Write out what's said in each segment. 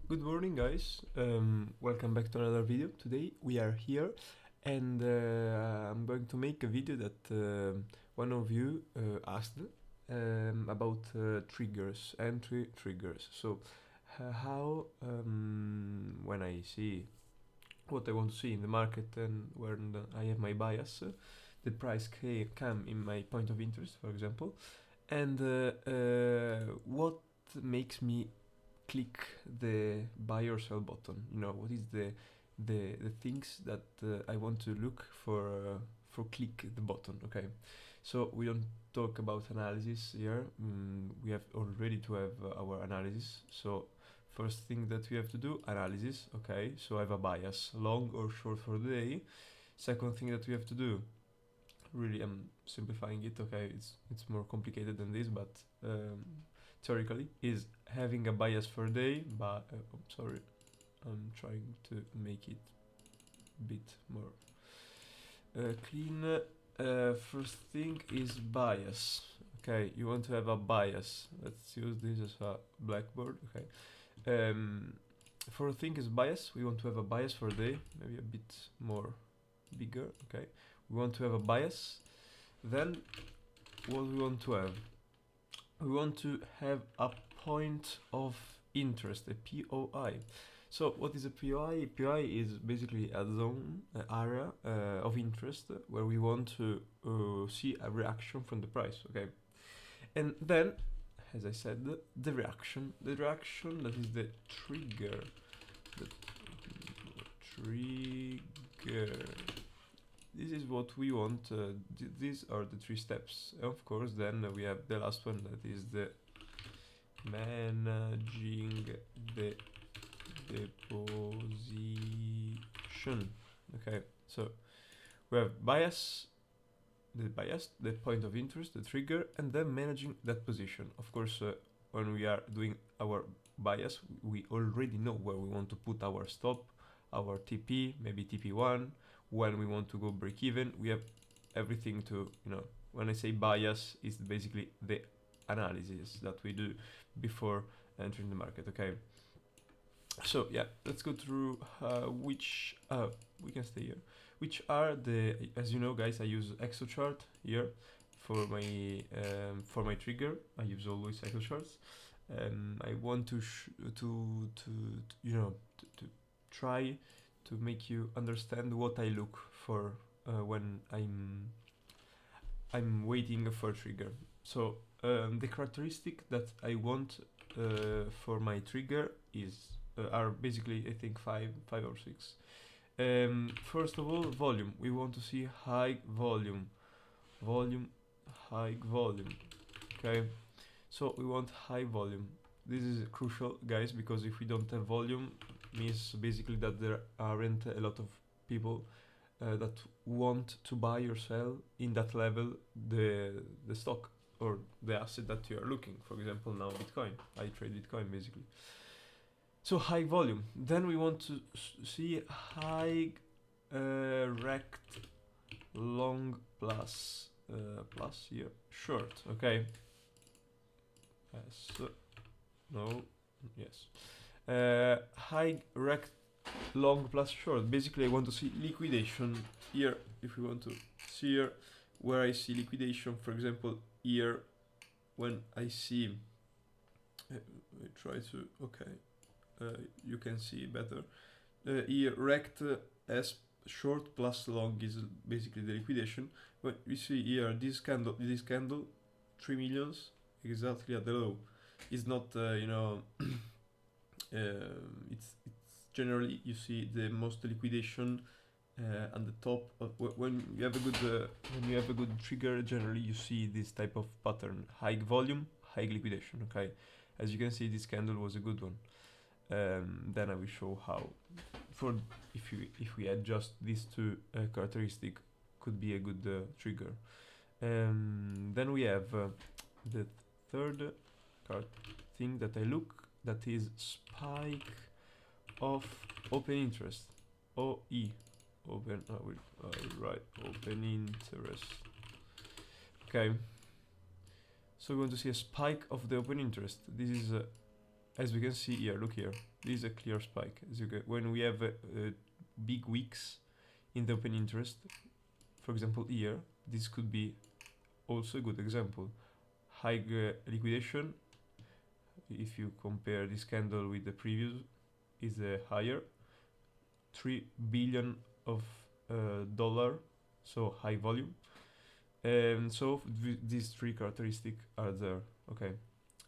Good morning, guys. Welcome back to another video. Today we are here, and I'm going to make a video that one of you asked about triggers, entry triggers. So, how when I see what I want to see in the market and when I have my bias, the price come in my point of interest, for example, and what makes me click the buy or sell button. What is the things that I want to look for click the button. Okay, so we don't talk about analysis here. We have already to have our analysis. So first thing that we have to do, analysis. Okay, so I have a bias, long or short for the day. Second thing that we have to do, really I'm simplifying it. Okay, it's more complicated than this, but theoretically is having a bias for a day. But sorry, I'm trying to make it a bit more clean. First thing is bias. Okay, you want to have a bias. Let's use this as a blackboard. Okay, for thing is bias, we want to have a bias for a day, maybe a bit more bigger. Okay, we want to have a bias. Then what we want to have, we want to have a point of interest, a POI. So what is a POI? POI is basically a zone, area of interest where we want to see a reaction from the price. Okay, and then, as I said, the reaction that is the trigger, the trigger. This is what we want. These are the three steps. Of course, then we have the last one, that is the managing the deposition. Okay, so we have bias, the point of interest, the trigger, and then managing that position. Of course, when we are doing our bias, we already know where we want to put our stop, our TP, maybe TP1. When we want to go break even, we have everything to, when I say bias, it's basically the analysis that we do before entering the market. Okay, so yeah, let's go through which we can stay here, which are the, as you know guys, I use exochart here for my trigger. I use always exocharts. I want to try to make you understand what I look for when I'm waiting for a trigger. So the characteristic that I want for my trigger is are basically, I think, five or six. First of all, volume. We want to see high volume, high volume. Okay, so we want high volume. This is crucial, guys, because if we don't have volume, means basically that there aren't a lot of people that want to buy or sell in that level the stock or the asset that you are looking. For example, now Bitcoin. I trade Bitcoin basically. So high volume. Then we want to see high rect long plus here short. Okay. Yes. No. Yes. High rect long plus short. Basically, I want to see liquidation here. If we want to see here where I see liquidation, for example, here when I see, I try to, okay, you can see better. Here rect as short plus long is basically the liquidation. But we see here this candle, 3 millions exactly at the low. It's not, it's generally you see the most liquidation at the top of when you have a good trigger. Generally you see this type of pattern: high volume, high liquidation. Okay, as you can see, this candle was a good one. Then I will show how, for if we adjust these two characteristic, could be a good trigger. Then we have the third thing that I look, that is spike of open interest, OE, open. I will write open interest. Okay, so we want to see a spike of the open interest. This is as we can see here, look here, this is a clear spike. As you get, when we have big wicks in the open interest, for example here, this could be also a good example. High liquidation, if you compare this candle with the previous, is higher, 3 billion of dollar, so high volume. And so these three characteristics are there. Okay,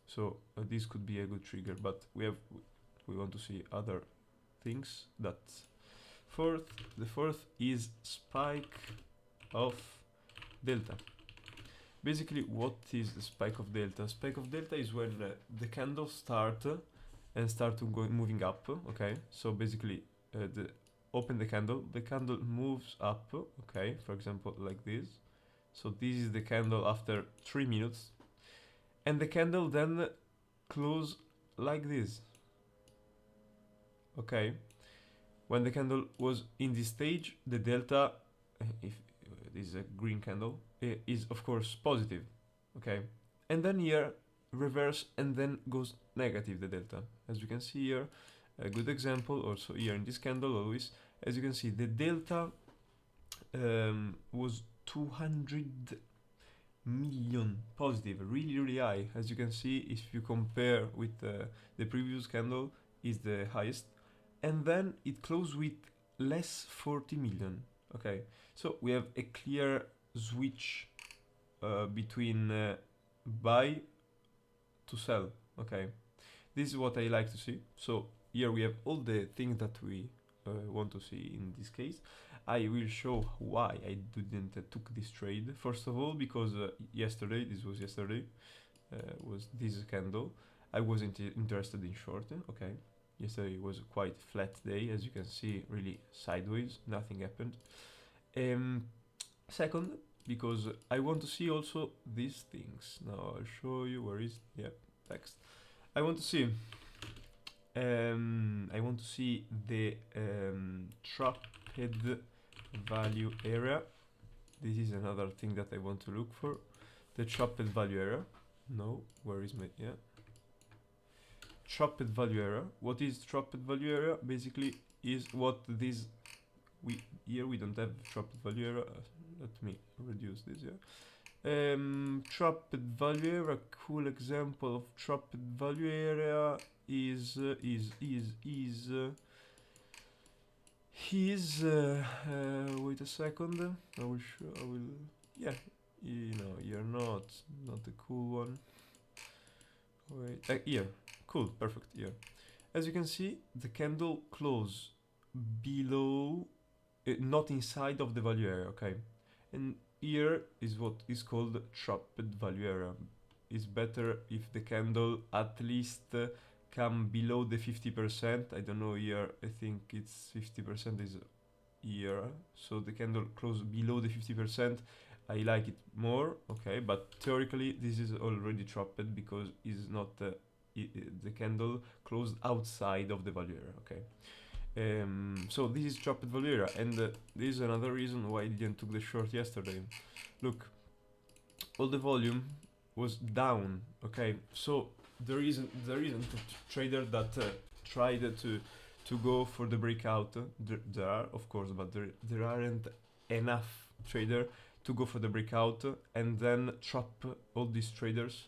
so this could be a good trigger, but we want to see other things. That the fourth is spike of delta. Basically, what is the spike of delta? Spike of delta is when the candles start to go moving up. Okay, so basically open the candle moves up. Okay, for example like this. So this is the candle after 3 minutes, and the candle then close like this. Okay, when the candle was in this stage, the delta, if this is a green candle, is of course positive. Okay, and then here reverse and then goes negative, the delta, as you can see here. A good example also here in this candle always, as you can see, the delta was 200 million positive, really high. As you can see, if you compare with the previous candle, is the highest, and then it closed with less 40 million. Okay, so we have a clear switch between buy to sell. Okay, this is what I like to see. So here we have all the things that we want to see in this case. I will show why I didn't took this trade. First of all, because yesterday, was this candle, I wasn't interested in short. Okay, yesterday was quite flat day, as you can see, really sideways, nothing happened. Second, because I want to see also these things. Now I'll show you where is, yeah, text. I want to see the trapped value area. This is another thing that I want to look for. The trapped value area. No, where is my, yeah, trapped value area. What is trapped value area? Basically is what this, here we don't have trapped value area. Let me reduce this, yeah. Trapped value area, cool example of trapped value area is wait a second, I will yeah, you're not a cool one. Wait, here, cool, perfect, here. As you can see, the candle close below, not inside of the value area. Okay, and here is what is called trapped value area. It's better if the candle at least come below the 50%. I don't know here, I think it's 50% is here. So the candle close below the 50%, I like it more. Okay, but theoretically this is already trapped because it's not the candle closed outside of the value area. Okay. So this is trapped value area, and this is another reason why I didn't took the short yesterday. Look, all the volume was down. Okay, so there isn't a trader that tried to go for the breakout. There are, of course, but there aren't enough trader to go for the breakout and then trap all these traders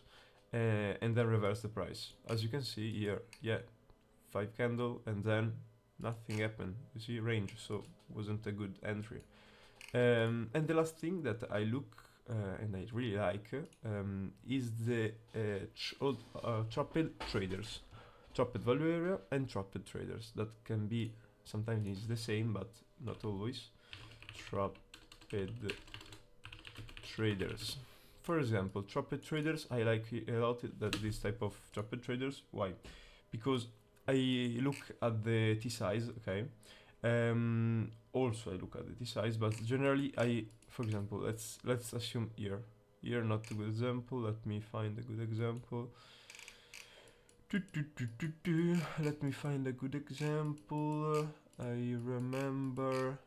and then reverse the price. As you can see here, yeah, 5 candle and then nothing happened. You see, range, so wasn't a good entry. And the last thing that I look and I really like is the trapped traders, trapped value area and trapped traders. That can be sometimes is the same, but not always. Trapped traders. For example, trapped traders, I like a lot that this type of trapped traders. Why? Because I look at the T size, okay. Also I look at the T size, but generally for example, let's assume here not a good example. Let me find a good example. Let me find a good example. I remember.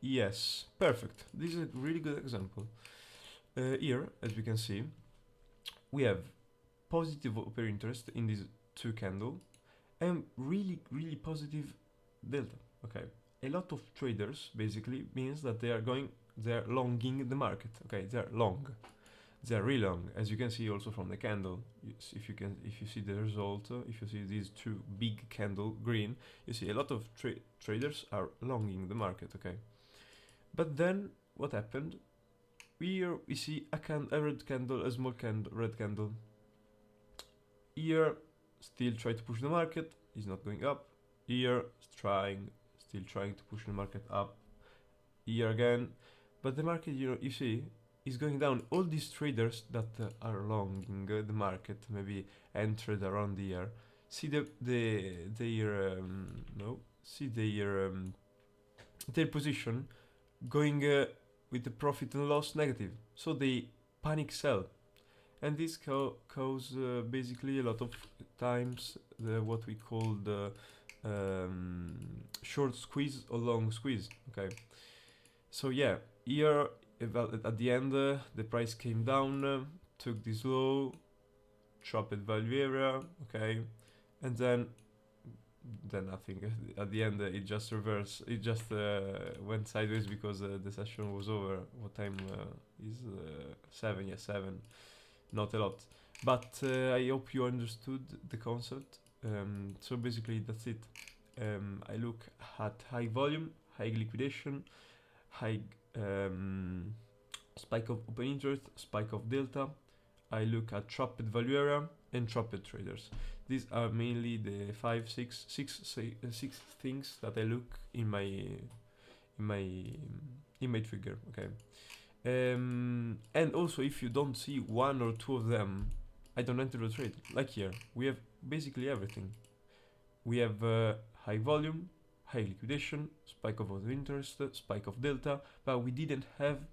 Yes, perfect. This is a really good example. Here, as we can see, we have positive open interest in these 2 candles. and really positive delta. Okay, a lot of traders basically means that they're longing the market. Okay, they're long, they're really long, as you can see also from the candle. If you see the result, if you see these two big candle green, you see a lot of traders are longing the market. Okay, but then what happened? Here we see a red candle, a small candle, red candle. Here still try to push the market, is not going up. Here still trying to push the market up. Here again, but the market, you see, is going down. All these traders that are longing the market, maybe entered around the year, see their no, see their position going with the profit and loss negative, so they panic sell, and this cause basically a lot of times what we call the short squeeze or long squeeze. Okay, so yeah, here at the end the price came down, took this low, chopped value area. Okay, and then nothing. At the end it just reversed, it just went sideways because the session was over. What time is 7? Yeah, 7, not a lot, but I hope you understood the concept. So basically that's it. I look at high volume, high liquidation, high spike of open interest, spike of delta. I look at trapped value area and trapped traders. These are mainly the 6 things that I look in my trigger. Okay, and also if you don't see one or two of them, I don't enter the trade. Like here, we have basically everything. We have high volume, high liquidation, spike of open interest, spike of delta, but we didn't have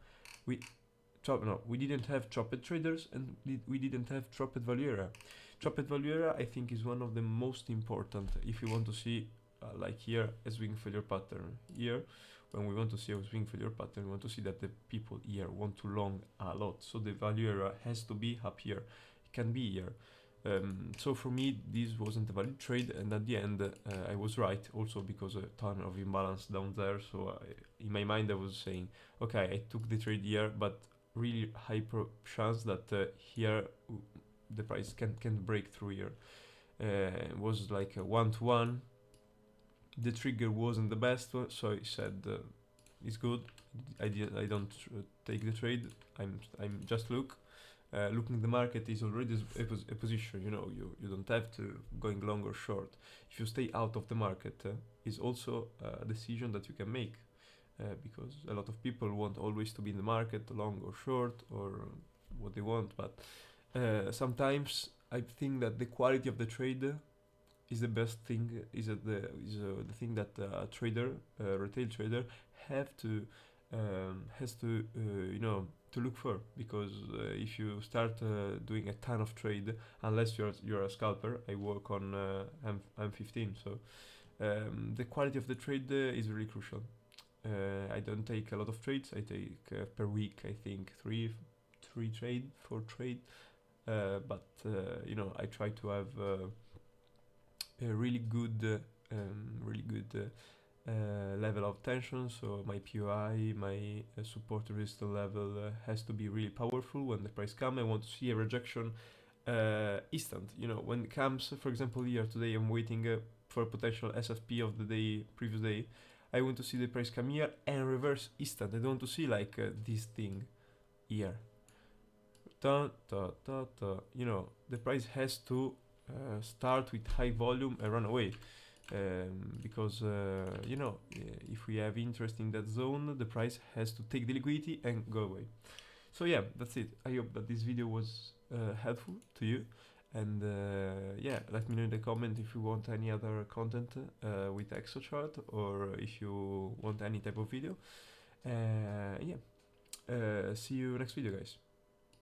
trapped traders, and we didn't have trapped value area. Trapped value area, I think, is one of the most important if you want to see, like here, a swing failure pattern. Here, when we want to see a swing failure pattern, we want to see that the people here want to long a lot. So the value area has to be up here. It can be here. So for me, this wasn't a valid trade, and at the end, I was right. Also because a ton of imbalance down there. So in my mind, I was saying, okay, I took the trade here, but really high chance that here the price can break through here. It was like a 1-to-1. The trigger wasn't the best one, so I said it's good. I don't take the trade. I'm just looking the market is already a position. You don't have to going long or short. If you stay out of the market, is also a decision that you can make. Because a lot of people want always to be in the market, long or short, or what they want. But sometimes I think that the quality of the trade is the best thing. Is the thing that a trader, retail trader, has to to look for. Because if you start doing a ton of trade, unless you're a scalper, I work on M15, so the quality of the trade is really crucial. I don't take a lot of trades. I take per week, I think, 4 trade. But I try to have a really good level of tension. So my POI, my support resistance level has to be really powerful. When the price comes, I want to see a rejection instant. When it comes, for example, here today, I'm waiting for a potential SFP of the day, previous day. I want to see the price come here and reverse instant. I don't want to see like this thing here. The price has to start with high volume and run away. Because if we have interest in that zone, the price has to take the liquidity and go away. So yeah, that's it. I hope that this video was helpful to you. And let me know in the comment if you want any other content with exochart, or if you want any type of video. See you next video, guys.